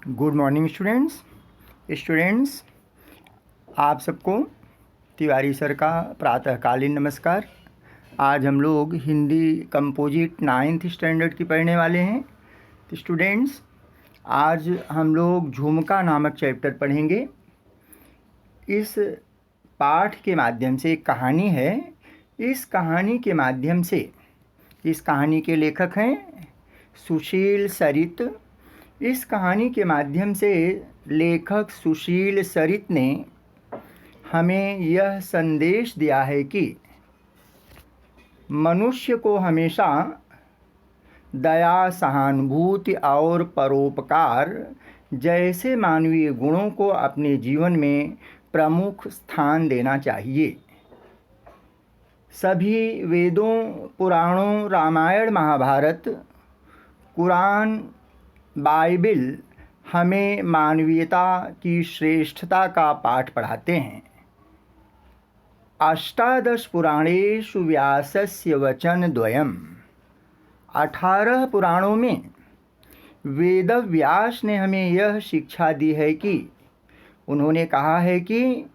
Good morning students. आप सबको Tiwari sir का प्रातःकालीन नमस्कार। आज हम लोग हिंदी कंपोजिट 9th स्टैंडर्ड की पढ़ने वाले हैं। तो स्टूडेंट्स, आज हम लोग झुमका नामक चैप्टर पढ़ेंगे। इस पाठ के माध्यम से एक कहानी है। इस कहानी के माध्यम से, इस कहानी के लेखक हैं सुशील सरित। इस कहानी के माध्यम से लेखक सुशील सरित ने हमें यह संदेश दिया है कि मनुष्य को हमेशा दया, सहानुभूति और परोपकार जैसे मानवीय गुणों को अपने जीवन में प्रमुख स्थान देना चाहिए। सभी वेदों, पुराणों, रामायण, महाभारत, कुरान, बाइबिल हमें मानवीयता की श्रेष्ठता का पाठ पढ़ाते हैं। अष्टादश पुराणेषु व्यासस्य वचनद्वयम्। 18 पुराणों में वेदव्यास ने हमें यह शिक्षा दी है कि उन्होंने कहा है कि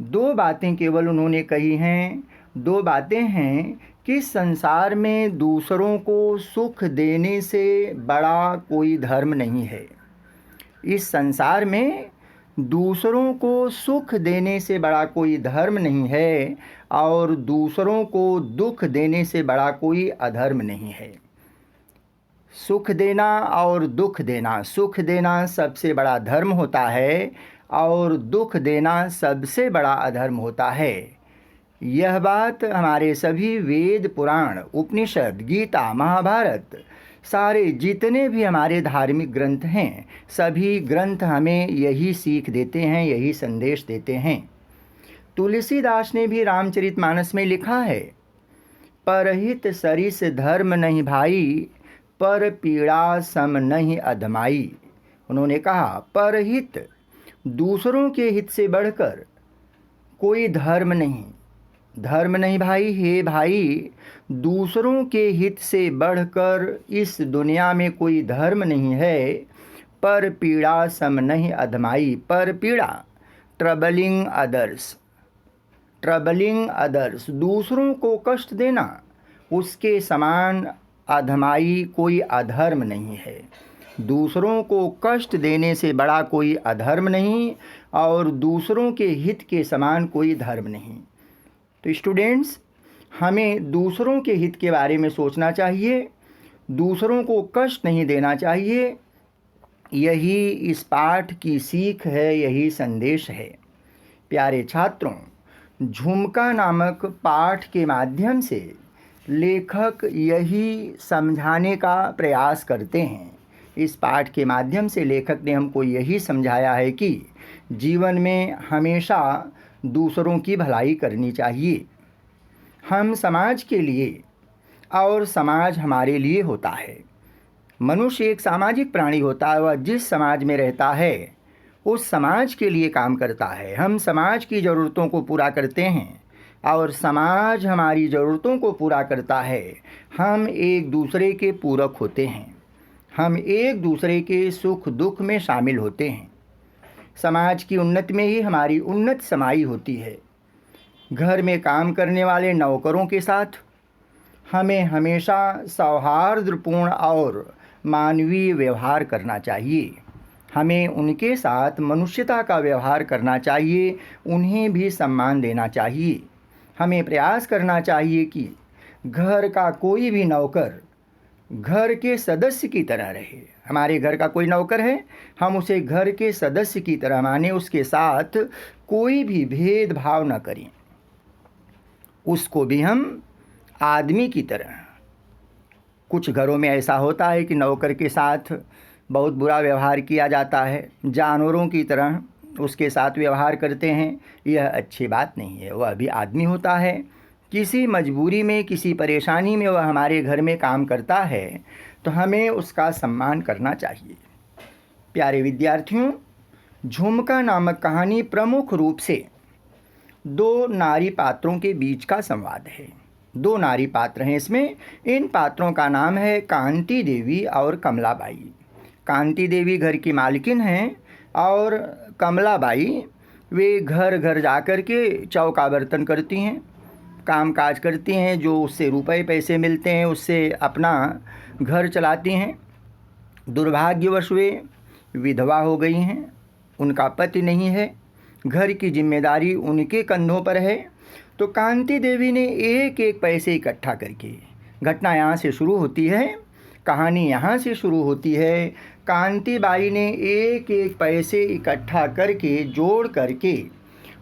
दो बातें केवल उन्होंने कही हैं। दो बातें हैं कि संसार में दूसरों को सुख देने से बड़ा कोई धर्म नहीं है। इस संसार में दूसरों को सुख देने से बड़ा कोई धर्म नहीं है और दूसरों को दुख देने से बड़ा कोई अधर्म नहीं है। सुख देना और दुख देना, सुख देना सबसे बड़ा धर्म होता है और दुख देना सबसे बड़ा अधर्म होता है। यह बात हमारे सभी वेद, पुराण, उपनिषद, गीता, महाभारत, सारे जितने भी हमारे धार्मिक ग्रंथ हैं, सभी ग्रंथ हमें यही सीख देते हैं, यही संदेश देते हैं। तुलसीदास ने भी रामचरितमानस में लिखा है, परहित सरिस धर्म नहीं भाई, पर पीड़ा सम नहीं अधमाई। उन्होंने कहा, परहित, दूसरों के हित से बढ़कर कोई धर्म नहीं। धर्म नहीं भाई, हे भाई, दूसरों के हित से बढ़कर इस दुनिया में कोई धर्म नहीं है। पर पीड़ा सम नहीं अधमाई। पर पीड़ा, ट्रबलिंग अदर्स, ट्रबलिंग अदर्स, दूसरों को कष्ट देना, उसके समान अधमाई कोई अधर्म नहीं है। दूसरों को कष्ट देने से बड़ा कोई अधर्म नहीं और दूसरों के हित के समान कोई धर्म नहीं। तो स्टूडेंट्स, हमें दूसरों के हित के बारे में सोचना चाहिए, दूसरों को कष्ट नहीं देना चाहिए। यही इस पाठ की सीख है, यही संदेश है। प्यारे छात्रों, झुमका नामक पाठ के माध्यम से लेखक यही समझाने का प्रयास करते हैं। इस पाठ के माध्यम से लेखक ने हमको यही समझाया है कि जीवन में हमेशा दूसरों की भलाई करनी चाहिए। हम समाज के लिए और समाज हमारे लिए होता है। मनुष्य एक सामाजिक प्राणी होता है। वह जिस समाज में रहता है उस समाज के लिए काम करता है। हम समाज की ज़रूरतों को पूरा करते हैं और समाज हमारी ज़रूरतों को पूरा करता है। हम एक दूसरे के पूरक होते हैं। हम एक दूसरे के सुख दुख में शामिल होते हैं। समाज की उन्नति में ही हमारी उन्नत समाई होती है। घर में काम करने वाले नौकरों के साथ हमें हमेशा सौहार्दपूर्ण और मानवीय व्यवहार करना चाहिए। हमें उनके साथ मनुष्यता का व्यवहार करना चाहिए, उन्हें भी सम्मान देना चाहिए। हमें प्रयास करना चाहिए कि घर का कोई भी नौकर घर के सदस्य की तरह रहे। हमारे घर का कोई नौकर है, हम उसे घर के सदस्य की तरह माने, उसके साथ कोई भी भेदभाव न करें। उसको भी हम आदमी की तरह। कुछ घरों में ऐसा होता है कि नौकर के साथ बहुत बुरा व्यवहार किया जाता है, जानवरों की तरह उसके साथ व्यवहार करते हैं। यह अच्छी बात नहीं है। वह भी आदमी होता है। किसी मजबूरी में, किसी परेशानी में वह हमारे घर में काम करता है तो हमें उसका सम्मान करना चाहिए। प्यारे विद्यार्थियों, झुमका नामक कहानी प्रमुख रूप से दो नारी पात्रों के बीच का संवाद है। दो नारी पात्र हैं इसमें। इन पात्रों का नाम है कांति देवी और कमलाबाई। कांति देवी घर की मालकिन हैं और कमलाबाई वे घर घर जा कर के चौका बर्तन करती हैं, काम काज करती हैं, जो उससे रुपए पैसे मिलते हैं उससे अपना घर चलाती हैं। दुर्भाग्यवश वे विधवा हो गई हैं, उनका पति नहीं है, घर की जिम्मेदारी उनके कंधों पर है। तो कांति देवी ने एक एक पैसे इकट्ठा करके, घटना यहाँ से शुरू होती है, कहानी यहाँ से शुरू होती है। कांति बाई ने एक एक पैसे इकट्ठा करके जोड़ करके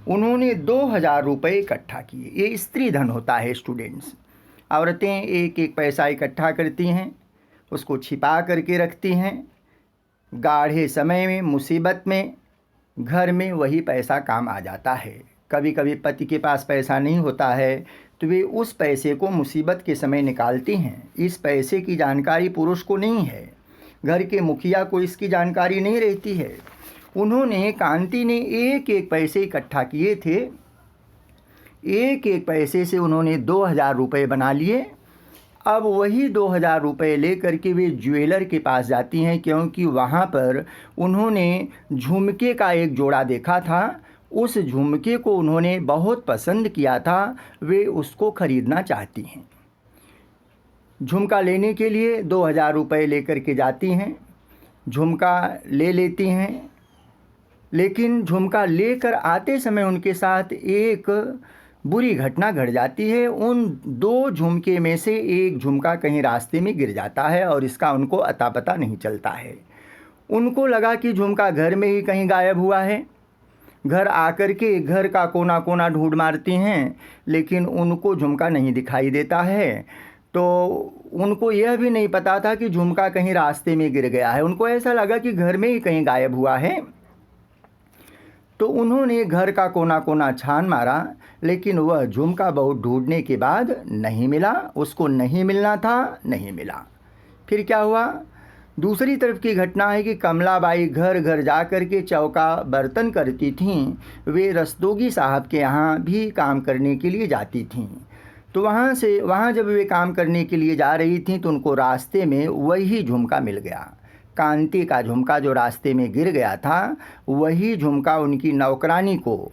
उन्होंने 2000 रुपये इकट्ठा किए। ये स्त्री धन होता है स्टूडेंट्स। औरतें एक एक पैसा इकट्ठा करती हैं, उसको छिपा करके रखती हैं, गाढ़े समय में मुसीबत में घर में वही पैसा काम आ जाता है। कभी कभी पति के पास पैसा नहीं होता है तो वे उस पैसे को मुसीबत के समय निकालती हैं। इस पैसे की जानकारी पुरुष को नहीं है, घर के मुखिया को इसकी जानकारी नहीं रहती है। उन्होंने, कांति ने एक एक पैसे इकट्ठा किए थे, एक एक पैसे से उन्होंने 2000 रुपये बना लिए। अब वही 2000 रुपये लेकर के वे ज्वेलर के पास जाती हैं, क्योंकि वहाँ पर उन्होंने झुमके का एक जोड़ा देखा था। उस झुमके को उन्होंने बहुत पसंद किया था, वे उसको ख़रीदना चाहती हैं। झुमका लेने के लिए 2000 रुपये लेकर के जाती हैं, झुमका ले लेती हैं, लेकिन झुमका लेकर आते समय उनके साथ एक बुरी घटना घट जाती है। उन 2 झुमके में से एक झुमका कहीं रास्ते में गिर जाता है और इसका उनको अता पता नहीं चलता है। उनको लगा कि झुमका घर में ही कहीं गायब हुआ है। घर आकर के घर का कोना कोना ढूंढ मारती हैं, लेकिन उनको झुमका नहीं दिखाई देता है। तो उनको यह भी नहीं पता था कि झुमका कहीं रास्ते में गिर गया है। उनको ऐसा लगा कि घर में ही कहीं गायब हुआ है। तो उन्होंने घर का कोना कोना छान मारा, लेकिन वह झुमका बहुत ढूंढने के बाद नहीं मिला। उसको नहीं मिलना था, नहीं मिला। फिर क्या हुआ? दूसरी तरफ की घटना है कि कमलाबाई घर घर जा कर के चौका बर्तन करती थीं। वे रस्तोगी साहब के यहाँ भी काम करने के लिए जाती थीं। तो वहाँ जब वे काम करने के लिए जा रही थीं तो उनको रास्ते में वही झुमका मिल गया। कांति का झुमका जो रास्ते में गिर गया था, वही झुमका उनकी नौकरानी को,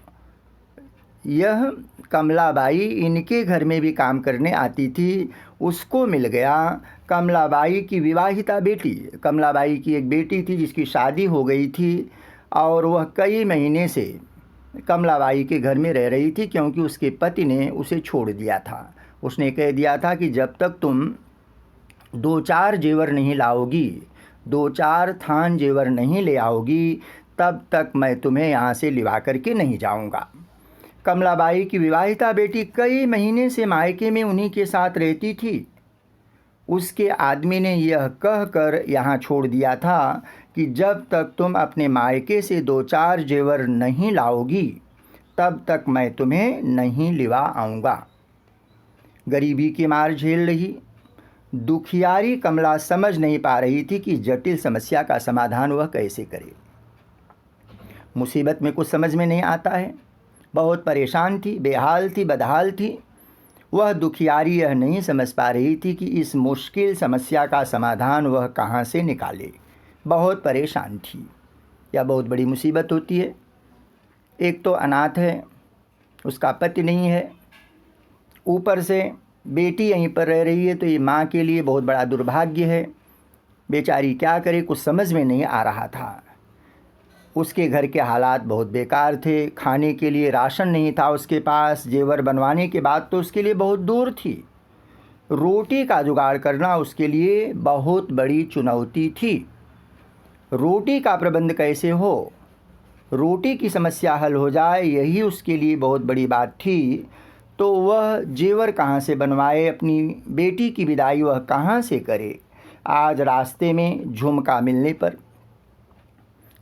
यह कमलाबाई इनके घर में भी काम करने आती थी, उसको मिल गया। कमलाबाई की विवाहिता बेटी, कमलाबाई की एक बेटी थी जिसकी शादी हो गई थी और वह कई महीने से कमलाबाई के घर में रह रही थी, क्योंकि उसके पति ने उसे छोड़ दिया था। उसने कह दिया था कि जब तक तुम 2-4 जेवर नहीं लाओगी, 2-4 थान जेवर नहीं ले आओगी, तब तक मैं तुम्हें यहाँ से लिवा करके नहीं जाऊँगा। कमलाबाई की विवाहिता बेटी कई महीने से मायके में उन्हीं के साथ रहती थी। उसके आदमी ने यह कहकर यहाँ छोड़ दिया था कि जब तक तुम अपने मायके से 2-4 जेवर नहीं लाओगी, तब तक मैं तुम्हें नहीं लिवा आऊँगा। गरीबी की मार झेल रही दुखियारी कमला समझ नहीं पा रही थी कि जटिल समस्या का समाधान वह कैसे करे। मुसीबत में कुछ समझ में नहीं आता है, बहुत परेशान थी, बेहाल थी, बदहाल थी। वह दुखियारी यह नहीं समझ पा रही थी कि इस मुश्किल समस्या का समाधान वह कहाँ से निकाले। बहुत परेशान थी। यह बहुत बड़ी मुसीबत होती है। एक तो अनाथ है, उसका पति नहीं है, ऊपर से बेटी यहीं पर रह रही है, तो ये माँ के लिए बहुत बड़ा दुर्भाग्य है। बेचारी क्या करे, कुछ समझ में नहीं आ रहा था। उसके घर के हालात बहुत बेकार थे, खाने के लिए राशन नहीं था उसके पास, जेवर बनवाने के बाद तो उसके लिए बहुत दूर थी, रोटी का जुगाड़ करना उसके लिए बहुत बड़ी चुनौती थी। रोटी का प्रबंध कैसे हो, रोटी की समस्या हल हो जाए, यही उसके लिए बहुत बड़ी बात थी। तो वह जेवर कहाँ से बनवाए, अपनी बेटी की विदाई वह कहाँ से करे। आज रास्ते में झुमका मिलने पर,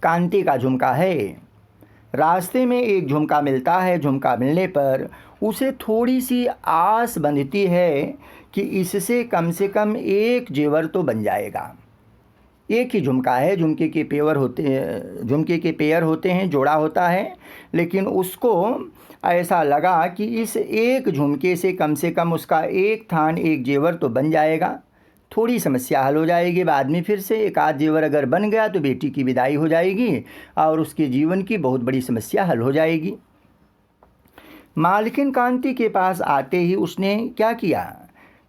कांति का झुमका है, रास्ते में एक झुमका मिलता है। झुमका मिलने पर उसे थोड़ी सी आस बंधती है कि इससे कम से कम एक जेवर तो बन जाएगा। एक ही झुमका है, झुमके के पेयर होते हैं, जोड़ा होता है, लेकिन उसको ऐसा लगा कि इस एक झुमके से कम उसका एक थान, एक जेवर तो बन जाएगा। थोड़ी समस्या हल हो जाएगी। बाद में फिर से एक आध जेवर अगर बन गया तो बेटी की विदाई हो जाएगी और उसके जीवन की बहुत बड़ी समस्या हल हो जाएगी। मालकिन कांति के पास आते ही उसने क्या किया,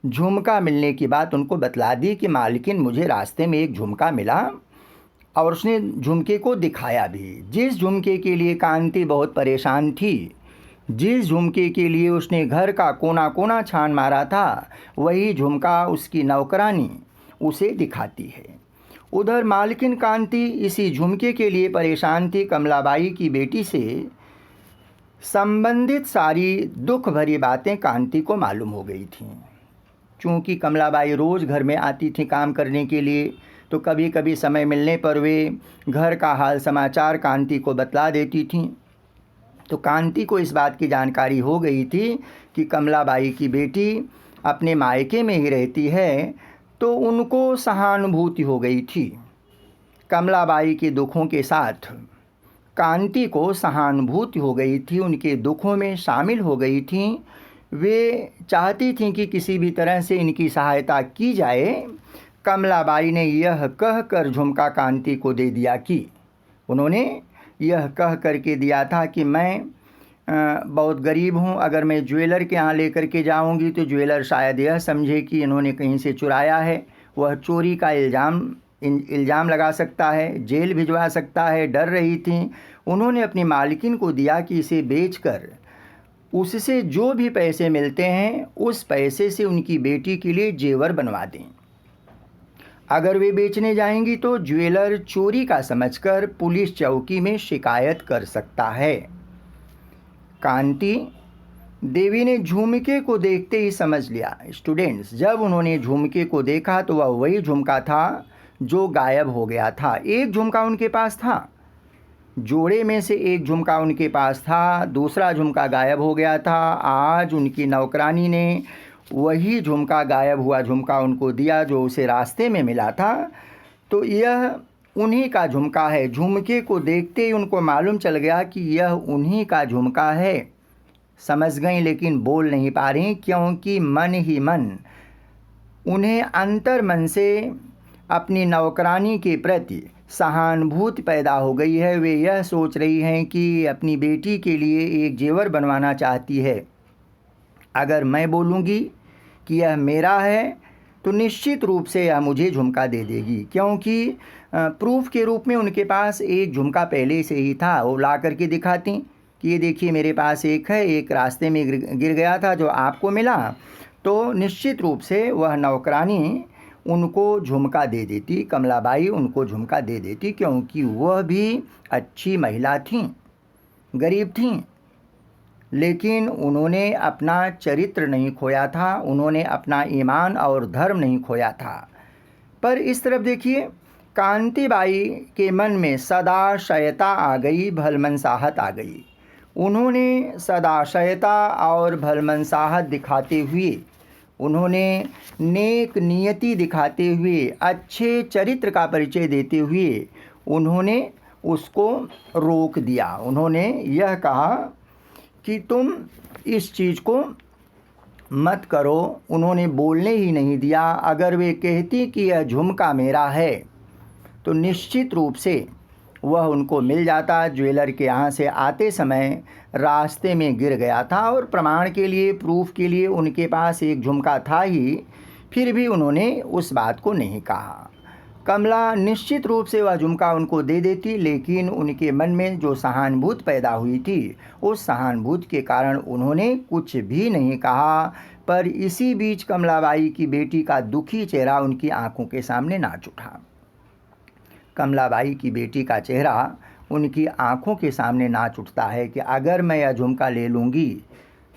झुमका मिलने की बात उनको बतला दी कि मालकिन मुझे रास्ते में एक झुमका मिला, और उसने झुमके को दिखाया भी। जिस झुमके के लिए कांति बहुत परेशान थी, जिस झुमके के लिए उसने घर का कोना कोना छान मारा था, वही झुमका उसकी नौकरानी उसे दिखाती है। उधर मालकिन कांति इसी झुमके के लिए परेशान थी। कमलाबाई की बेटी से संबंधित सारी दुख भरी बातें कांति को मालूम हो गई थीं। चूँकि कमलाबाई रोज़ घर में आती थी काम करने के लिए, तो कभी कभी समय मिलने पर वे घर का हाल समाचार कांति को बतला देती थीं। तो कांति को इस बात की जानकारी हो गई थी कि कमलाबाई की बेटी अपने मायके में ही रहती है, तो उनको सहानुभूति हो गई थी। कमलाबाई के दुखों के साथ कांति को सहानुभूति हो गई थी, उनके दुखों में शामिल हो गई थी। वे चाहती थीं कि किसी भी तरह से इनकी सहायता की जाए। कमलाबाई ने यह कहकर झुमका कांति को दे दिया कि उन्होंने यह कह करके दिया था कि मैं बहुत गरीब हूँ, अगर मैं ज्वेलर के यहाँ लेकर के जाऊँगी तो ज्वेलर शायद यह समझे कि इन्होंने कहीं से चुराया है, वह चोरी का इल्ज़ाम लगा सकता है, जेल भिजवा सकता है। डर रही थी। उन्होंने अपनी मालकिन को दिया कि इसे बेचकर उससे जो भी पैसे मिलते हैं उस पैसे से उनकी बेटी के लिए जेवर बनवा दें। अगर वे बेचने जाएंगी तो ज्वेलर चोरी का समझकर पुलिस चौकी में शिकायत कर सकता है। कांति देवी ने झुमके को देखते ही समझ लिया। स्टूडेंट्स, जब उन्होंने झुमके को देखा तो वह वही झुमका था जो गायब हो गया था। एक झुमका उनके पास था, जोड़े में से एक झुमका उनके पास था, दूसरा झुमका गायब हो गया था। आज उनकी नौकरानी ने वही झुमका, गायब हुआ झुमका उनको दिया जो उसे रास्ते में मिला था। तो यह उन्हीं का झुमका है। झुमके को देखते ही उनको मालूम चल गया कि यह उन्हीं का झुमका है। समझ गई लेकिन बोल नहीं पा रही, क्योंकि मन ही मन उन्हें अंतर मन से अपनी नौकरानी के प्रति सहानुभूति पैदा हो गई है। वे यह सोच रही हैं कि अपनी बेटी के लिए एक जेवर बनवाना चाहती है। अगर मैं बोलूँगी कि यह मेरा है तो निश्चित रूप से यह मुझे झुमका दे देगी, क्योंकि प्रूफ के रूप में उनके पास एक झुमका पहले से ही था। वो ला करके दिखाती कि ये देखिए मेरे पास एक है, एक रास्ते में गिर गया था जो आपको मिला। तो निश्चित रूप से वह नौकरानी उनको झुमका दे देती, कमलाबाई उनको झुमका दे देती, क्योंकि वह भी अच्छी महिला थीं, गरीब थीं, लेकिन उन्होंने अपना चरित्र नहीं खोया था, उन्होंने अपना ईमान और धर्म नहीं खोया था। पर इस तरफ देखिए, कांतिबाई के मन में सदाशयता आ गई, भलमनसाहत आ गई। उन्होंने सदाशयता और भलमनसाहत दिखाते हुए, उन्होंने नेक नियति दिखाते हुए, अच्छे चरित्र का परिचय देते हुए उन्होंने उसको रोक दिया। उन्होंने यह कहा कि तुम इस चीज़ को मत करो। उन्होंने बोलने ही नहीं दिया। अगर वे कहती कि यह झुमका मेरा है तो निश्चित रूप से वह उनको मिल जाता। ज्वेलर के यहाँ से आते समय रास्ते में गिर गया था और प्रमाण के लिए, प्रूफ के लिए उनके पास एक झुमका था ही, फिर भी उन्होंने उस बात को नहीं कहा। कमला निश्चित रूप से वह झुमका उनको दे देती, लेकिन उनके मन में जो सहानुभूति पैदा हुई थी, उस सहानुभूति के कारण उन्होंने कुछ भी नहीं कहा। पर इसी बीच कमलाबाई की बेटी का दुखी चेहरा उनकी आंखों के सामने नाच उठा। कमलाबाई की बेटी का चेहरा उनकी आंखों के सामने नाच उठता है कि अगर मैं यह झुमका ले लूँगी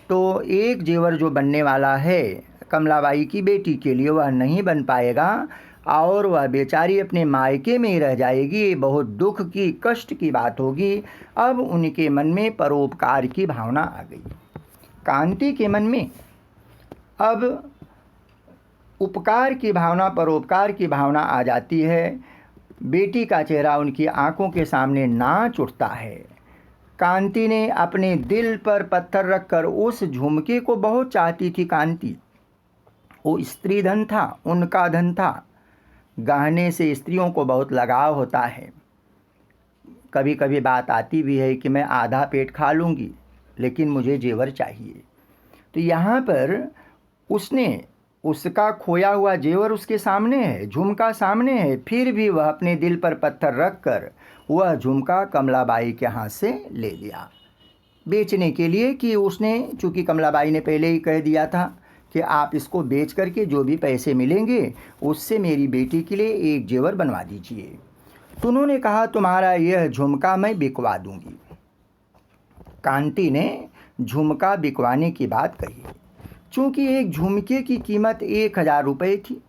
तो एक जेवर जो बनने वाला है कमलाबाई की बेटी के लिए, वह नहीं बन पाएगा और वह बेचारी अपने मायके में ही रह जाएगी। बहुत दुख की, कष्ट की बात होगी। अब उनके मन में परोपकार की भावना आ गई। कांति के मन में अब उपकार की भावना, परोपकार की भावना आ जाती है। बेटी का चेहरा उनकी आंखों के सामने नाच उठता है। कांति ने अपने दिल पर पत्थर रखकर उस झुमके को बहुत चाहती थी। कांति वो स्त्री धन था, उनका धन था। गहने से स्त्रियों को बहुत लगाव होता है। कभी कभी बात आती भी है कि मैं आधा पेट खा लूँगी लेकिन मुझे जेवर चाहिए। तो यहाँ पर उसने उसका खोया हुआ जेवर उसके सामने है, झुमका सामने है, फिर भी वह अपने दिल पर पत्थर रख कर वह झुमका कमलाबाई के हाथ से ले लिया बेचने के लिए। कि उसने, चूँकि कमलाबाई ने पहले ही कह दिया था कि आप इसको बेच करके जो भी पैसे मिलेंगे उससे मेरी बेटी के लिए एक जेवर बनवा दीजिए। तो उन्होंने कहा तुम्हारा यह झुमका मैं बिकवा दूंगी। कांति ने झुमका बिकवाने की बात कही। चूँकि एक झुमके की कीमत 1000 रुपये थी,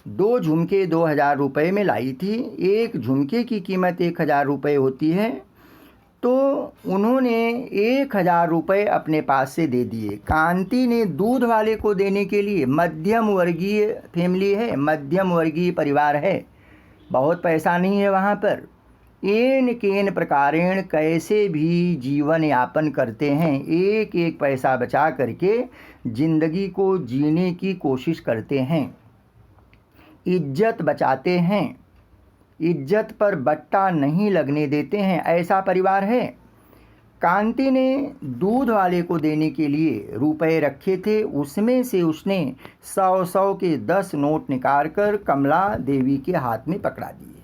2 झुमके 2000 रुपये में लाई थी, एक झुमके की कीमत 1000 रुपये होती है। तो उन्होंने 1000 रुपये अपने पास से दे दिए। कांति ने दूध वाले को देने के लिए, मध्यम वर्गीय फैमिली है, मध्यम वर्गीय परिवार है, बहुत पैसा नहीं है वहाँ पर, एन केन प्रकारेण कैसे भी जीवन यापन करते हैं, एक एक पैसा बचा करके जिंदगी को जीने की कोशिश करते हैं, इज्जत बचाते हैं, इज्जत पर बट्टा नहीं लगने देते हैं, ऐसा परिवार है। कांति ने दूध वाले को देने के लिए रुपए रखे थे, उसमें से उसने 100 के 10 नोट निकाल कर कमला देवी के हाथ में पकड़ा दिए,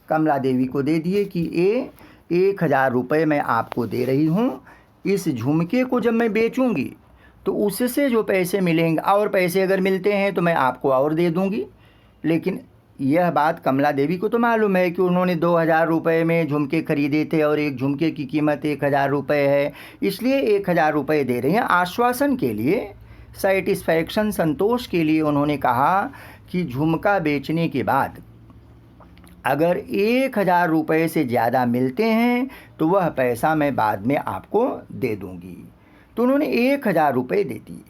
कमला देवी को दे दिए कि ये 1000 रुपये मैं आपको दे रही हूँ, इस झुमके को जब मैं बेचूंगी तो उससे जो पैसे मिलेंगे, और पैसे अगर मिलते हैं तो मैं आपको और दे दूंगी। लेकिन यह बात कमला देवी को तो मालूम है कि उन्होंने 2000 रुपये में झुमके खरीदे थे और एक झुमके की कीमत 1000 रुपये है, इसलिए 1000 रुपये दे रही हैं। आश्वासन के लिए, सेटिस्फैक्शन, संतोष के लिए उन्होंने कहा कि झुमका बेचने के बाद अगर 1000 रुपये से ज़्यादा मिलते हैं तो वह पैसा मैं बाद में आपको दे दूंगी। तो उन्होंने 1000 रुपये दे दिए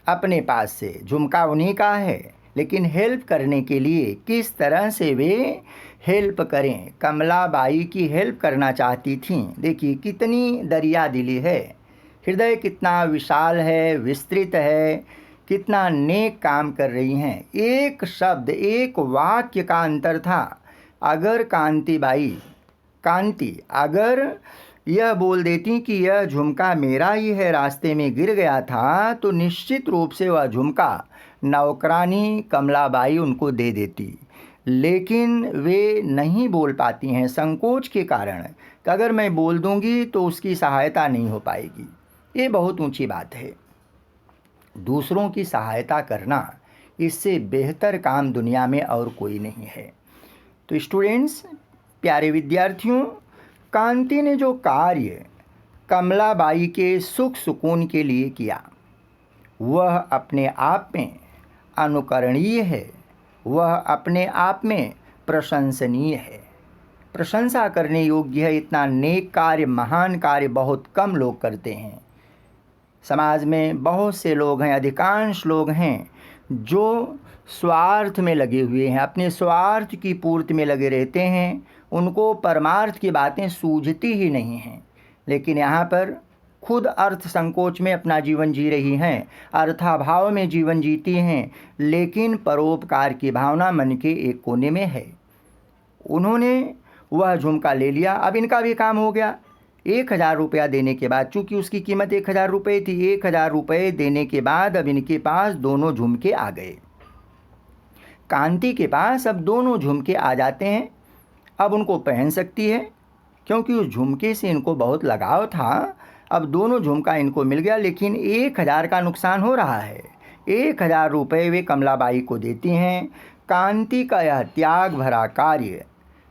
अपने पास से। झुमका उन्हीं का है, लेकिन हेल्प करने के लिए किस तरह से वे हेल्प करें, कमलाबाई की हेल्प करना चाहती थीं। देखिए कितनी दरिया दिली है, हृदय कितना विशाल है, विस्तृत है, कितना नेक काम कर रही हैं। एक शब्द, एक वाक्य का अंतर था। अगर कांति अगर यह बोल देती कि यह झुमका मेरा ही है, रास्ते में गिर गया था, तो निश्चित रूप से वह झुमका नौकरानी कमलाबाई उनको दे देती। लेकिन वे नहीं बोल पाती हैं संकोच के कारण कि अगर मैं बोल दूंगी तो उसकी सहायता नहीं हो पाएगी। ये बहुत ऊंची बात है। दूसरों की सहायता करना, इससे बेहतर काम दुनिया में और कोई नहीं है। तो स्टूडेंट्स, प्यारे विद्यार्थियों, कांति ने जो कार्य कमलाबाई के सुख सुकून के लिए किया वह अपने आप में अनुकरणीय है, वह अपने आप में प्रशंसनीय है, प्रशंसा करने योग्य है। इतना नेक कार्य, महान कार्य बहुत कम लोग करते हैं। समाज में बहुत से लोग हैं, अधिकांश लोग हैं जो स्वार्थ में लगे हुए हैं, अपने स्वार्थ की पूर्ति में लगे रहते हैं, उनको परमार्थ की बातें सूझती ही नहीं हैं। लेकिन यहाँ पर खुद अर्थ संकोच में अपना जीवन जी रही हैं, अर्थाभाव में जीवन जीती हैं, लेकिन परोपकार की भावना मन के एक कोने में है। उन्होंने वह झुमका ले लिया। अब इनका भी काम हो गया। 1000 रुपया देने के बाद, चूँकि उसकी कीमत 1000 रुपये थी, 1000 रुपये देने के बाद अब इनके पास दोनों झुमके आ गए। कांति के पास अब दोनों झुमके आ जाते हैं। अब उनको पहन सकती है, क्योंकि उस झुमके से इनको बहुत लगाव था। अब दोनों झुमका इनको मिल गया, लेकिन 1000 का नुकसान हो रहा है। 1000 रुपये वे कमलाबाई को देती हैं। कांति का यह त्याग भरा कार्य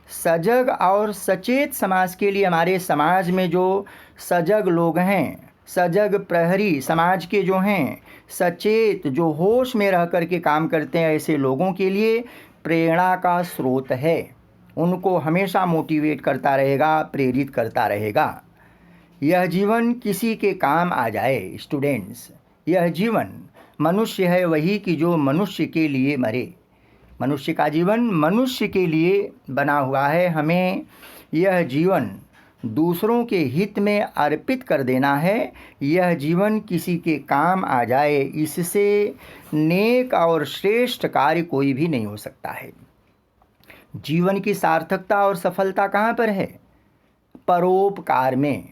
सजग और सचेत समाज के लिए, हमारे समाज में जो सजग लोग हैं, सजग प्रहरी समाज के जो हैं, सचेत, जो होश में रह कर के काम करते हैं, ऐसे लोगों के लिए प्रेरणा का स्रोत है। उनको हमेशा मोटिवेट करता रहेगा, प्रेरित करता रहेगा। यह जीवन किसी के काम आ जाए। स्टूडेंट्स, यह जीवन मनुष्य है वही कि जो मनुष्य के लिए मरे। मनुष्य का जीवन मनुष्य के लिए बना हुआ है। हमें यह जीवन दूसरों के हित में अर्पित कर देना है, यह जीवन किसी के काम आ जाए, इससे नेक और श्रेष्ठ कार्य कोई भी नहीं हो सकता है। जीवन की सार्थकता और सफलता कहाँ पर है? परोपकार में,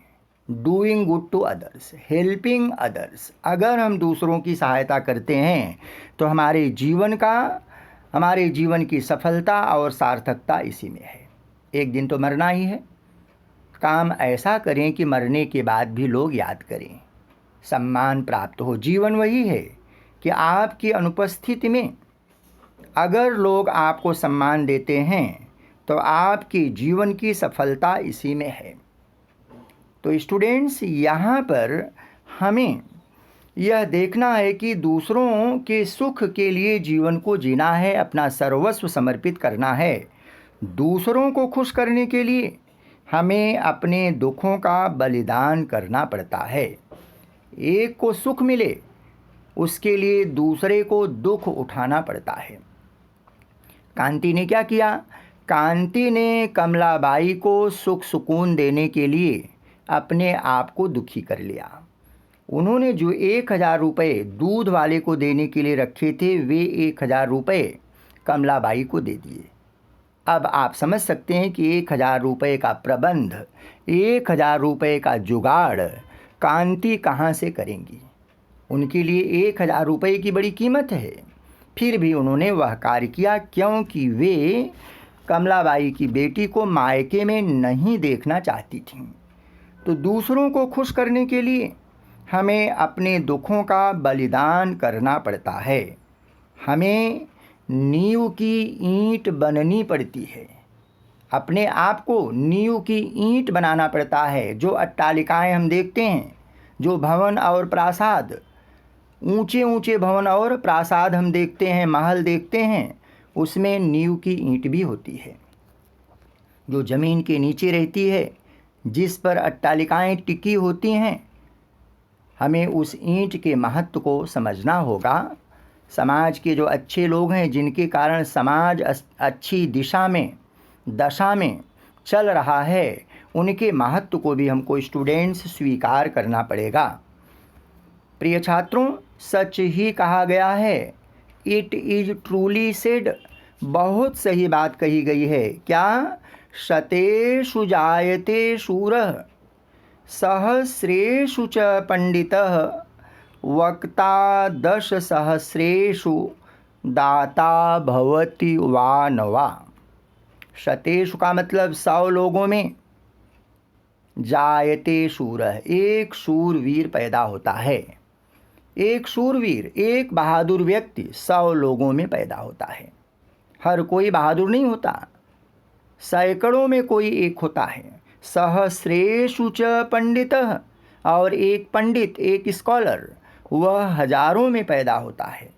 doing good to others, helping others. अगर हम दूसरों की सहायता करते हैं तो हमारे जीवन की सफलता और सार्थकता इसी में है। एक दिन तो मरना ही है। काम ऐसा करें कि मरने के बाद भी लोग याद करें, सम्मान प्राप्त हो। जीवन वही है कि आपकी अनुपस्थिति में अगर लोग आपको सम्मान देते हैं तो आपके जीवन की सफलता इसी में है। तो स्टूडेंट्स, यहाँ पर हमें यह देखना है कि दूसरों के सुख के लिए जीवन को जीना है, अपना सर्वस्व समर्पित करना है। दूसरों को खुश करने के लिए हमें अपने दुखों का बलिदान करना पड़ता है। एक को सुख मिले उसके लिए दूसरे को दुख उठाना पड़ता है। कांति ने क्या किया? कांति ने कमलाबाई को सुख सुकून देने के लिए अपने आप को दुखी कर लिया। उन्होंने जो 1000 रुपये दूध वाले को देने के लिए रखे थे, वे 1000 रुपये कमलाबाई को दे दिए। अब आप समझ सकते हैं कि 1000 रुपये का प्रबंध, 1000 रुपये का जुगाड़ कांति कहाँ से करेंगी? उनके लिए 1000 रुपये की बड़ी कीमत है। फिर भी उन्होंने वह कार्य किया, क्योंकि वे कमलाबाई की बेटी को मायके में नहीं देखना चाहती थीं। तो दूसरों को खुश करने के लिए हमें अपने दुखों का बलिदान करना पड़ता है। हमें नींव की ईंट बननी पड़ती है, अपने आप को नींव की ईंट बनाना पड़ता है। जो अट्टालिकाएं हम देखते हैं, जो भवन और प्रासाद, ऊंचे ऊंचे भवन और प्रासाद हम देखते हैं, महल देखते हैं, उसमें नींव की ईंट भी होती है जो ज़मीन के नीचे रहती है, जिस पर अट्टालिकाएं टिकी होती हैं। हमें उस ईंट के महत्व को समझना होगा। समाज के जो अच्छे लोग हैं, जिनके कारण समाज अच्छी दशा में चल रहा है, उनके महत्व को भी हमको स्टूडेंट्स स्वीकार करना पड़ेगा। प्रिय छात्रों, सच ही कहा गया है, इट इज़ ट्रूली सेड। बहुत सही बात कही गई है। क्या? शतेषु जायते शूरः सहस्रेषु च पंडितः वक्ता 10,000 दाता भवति वा न वा। शतेषु का मतलब 100 लोगों में, जायते शूरः, एक शूरवीर पैदा होता है। एक शूरवीर, एक बहादुर व्यक्ति 100 लोगों में पैदा होता है। हर कोई बहादुर नहीं होता, सैकड़ों में कोई एक होता है। सहस्रेषु च पंडितः, और एक पंडित, एक स्कॉलर, वह हजारों में पैदा होता है।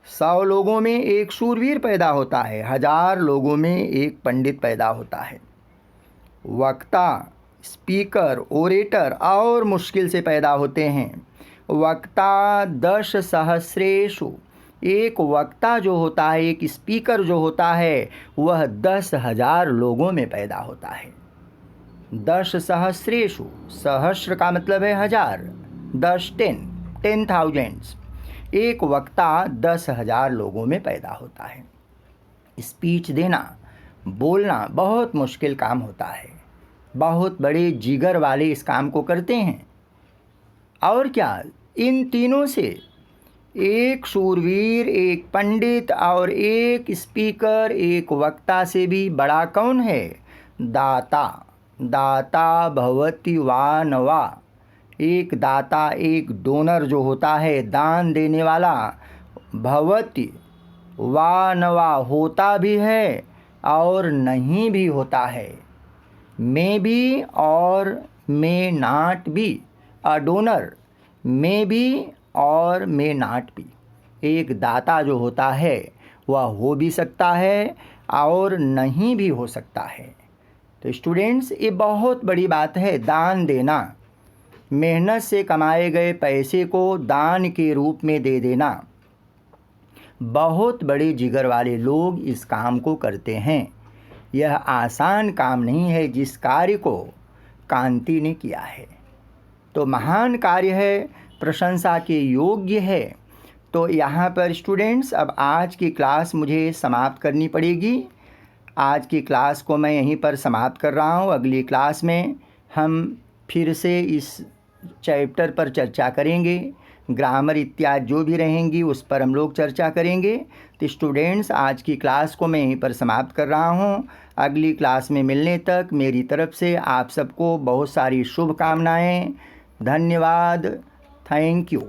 100 लोगों में एक शूरवीर पैदा होता है, 1000 लोगों में एक पंडित पैदा होता है। वक्ता, स्पीकर, ओरेटर और मुश्किल से पैदा होते हैं। वक्ता 10,000, एक वक्ता जो होता है, एक स्पीकर जो होता है, वह 10,000 लोगों में पैदा होता है। 10,000, सहस्र का मतलब है 1000, 10,000। एक वक्ता 10,000 लोगों में पैदा होता है। स्पीच देना, बोलना बहुत मुश्किल काम होता है। बहुत बड़े जिगर वाले इस काम को करते हैं। और क्या, इन तीनों से एक शूरवीर, एक पंडित और एक स्पीकर, एक वक्ता से भी बड़ा कौन है? दाता। दाता भवति वा न वा। एक दाता, एक डोनर जो होता है, दान देने वाला, भवति वा न वा, होता भी है और नहीं भी होता है। मे बी और may not be. A donor may be और मे नॉट बी। एक दाता जो होता है वह हो भी सकता है और नहीं भी हो सकता है। तो स्टूडेंट्स, ये बहुत बड़ी बात है, दान देना। मेहनत से कमाए गए पैसे को दान के रूप में दे देना। बहुत बड़े जिगर वाले लोग इस काम को करते हैं। यह आसान काम नहीं है जिस कार्य को कांति ने किया है, तो महान कार्य है, प्रशंसा के योग्य है। तो यहाँ पर स्टूडेंट्स अब आज की क्लास मुझे समाप्त करनी पड़ेगी। आज की क्लास को मैं यहीं पर समाप्त कर रहा हूँ। अगली क्लास में हम फिर से इस चैप्टर पर चर्चा करेंगे, ग्रामर इत्यादि जो भी रहेंगी उस पर हम लोग चर्चा करेंगे। तो स्टूडेंट्स आज की क्लास को मैं यहीं पर समाप्त कर रहा हूँ। अगली क्लास में मिलने तक मेरी तरफ से आप सबको बहुत सारी शुभकामनाएं। धन्यवाद। Thank you.